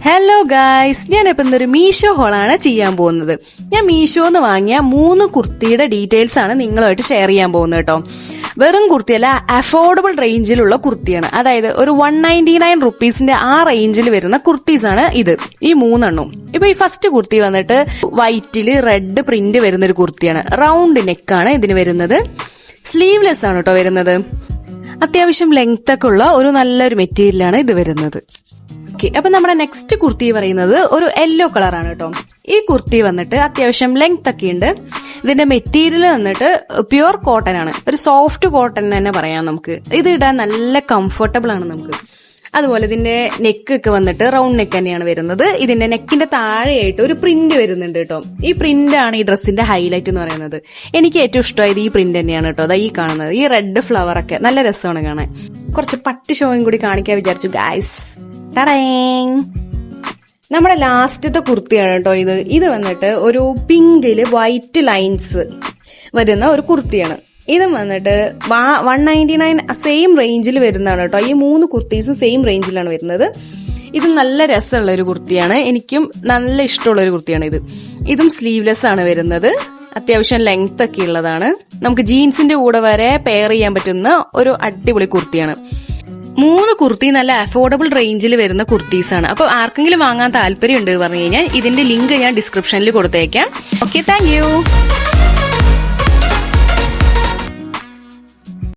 Hello guys, ഞാനിപ്പോ ഇന്നൊരു മീഷോ ഹോളാണ് ചെയ്യാൻ പോകുന്നത്. ഞാൻ മീഷോന്ന് വാങ്ങിയ 3 കുർത്തിയുടെ ഡീറ്റെയിൽസ് ആണ് നിങ്ങളുമായിട്ട് ഷെയർ ചെയ്യാൻ പോകുന്നത് കേട്ടോ. വെറും കുർത്തിയല്ല, അഫോർഡബിൾ റേഞ്ചിലുള്ള കുർത്തിയാണ്. അതായത് ഒരു 199 റുപ്പീസിന്റെ ആ റേഞ്ചിൽ വരുന്ന കുർത്തീസാണ് ഇത്, ഈ 3 എണ്ണവും. ഇപ്പൊ ഈ ഫസ്റ്റ് കുർത്തി വന്നിട്ട് വൈറ്റില് റെഡ് പ്രിന്റ് വരുന്ന ഒരു കുർത്തിയാണ്. റൗണ്ട് നെക്കാണ് ഇതിന് വരുന്നത്. സ്ലീവ്ലെസ് ആണ് കേട്ടോ വരുന്നത്. അത്യാവശ്യം ലെങ്ത് ഒക്കെ ഉള്ള ഒരു നല്ലൊരു മെറ്റീരിയലാണ് ഇത് വരുന്നത്. അപ്പൊ നമ്മുടെ നെക്സ്റ്റ് കുർത്തി പറയുന്നത് ഒരു യെല്ലോ കളറാണ് കേട്ടോ. ഈ കുർത്തി വന്നിട്ട് അത്യാവശ്യം ലെങ്ത് ഒക്കെ ഉണ്ട്. ഇതിന്റെ മെറ്റീരിയൽ വന്നിട്ട് പ്യുവർ കോട്ടൺ ആണ്, ഒരു സോഫ്റ്റ് കോട്ടൺ തന്നെ പറയാം നമുക്ക്. ഇത് ഇടാൻ നല്ല കംഫർട്ടബിൾ ആണ് നമുക്ക്. അതുപോലെ ഇതിന്റെ നെക്ക് ഒക്കെ വന്നിട്ട് റൗണ്ട് നെക്ക് തന്നെയാണ് വരുന്നത്. ഇതിന്റെ നെക്കിന്റെ താഴെയായിട്ട് ഒരു പ്രിന്റ് വരുന്നുണ്ട് കേട്ടോ. ഈ പ്രിന്റ് ആണ് ഈ ഡ്രസ്സിന്റെ ഹൈലൈറ്റ് എന്ന് പറയുന്നത്. എനിക്ക് ഏറ്റവും ഇഷ്ടമായത് ഈ പ്രിന്റ് തന്നെയാണ് കേട്ടോ. അതാ ഈ കാണുന്നത്, ഈ റെഡ് ഫ്ലവർ ഒക്കെ നല്ല രസമാണ് കാണാൻ. കുറച്ച് പട്ട് ഷോയും കൂടി കാണിക്കാൻ വിചാരിച്ചു ഗായ്സ്. നമ്മുടെ ലാസ്റ്റത്തെ കുർത്തിയാണ് കേട്ടോ ഇത്. ഇത് വന്നിട്ട് ഒരു പിങ്കില് വൈറ്റ് ലൈൻസ് വരുന്ന ഒരു കുർത്തിയാണ്. ഇതും വന്നിട്ട് 199 സെയിം റേഞ്ചിൽ വരുന്നതാണ് കേട്ടോ. ഈ 3 കുർത്തീസും സെയിം റേഞ്ചിലാണ് വരുന്നത്. ഇത് നല്ല രസമുള്ള ഒരു കുർത്തിയാണ്, എനിക്കും നല്ല ഇഷ്ടമുള്ള ഒരു കുർത്തിയാണ് ഇത്. ഇതും സ്ലീവ്ലെസ് ആണ് വരുന്നത്. അത്യാവശ്യം ലെങ്ത് ഒക്കെ ഉള്ളതാണ്. നമുക്ക് ജീൻസിന്റെ കൂടെ വരെ പെയർ ചെയ്യാൻ പറ്റുന്ന ഒരു അടിപൊളി കുർത്തിയാണ്. 3 കുർത്തി നല്ല അഫോർഡബിൾ റേഞ്ചിൽ വരുന്ന കുർത്തീസാണ്. അപ്പൊ ആർക്കെങ്കിലും വാങ്ങാൻ താല്പര്യം ഉണ്ട് പറഞ്ഞു കഴിഞ്ഞാൽ ഇതിന്റെ ലിങ്ക് ഞാൻ ഡിസ്ക്രിപ്ഷനിൽ കൊടുത്തേക്കാം. Okay, thank you.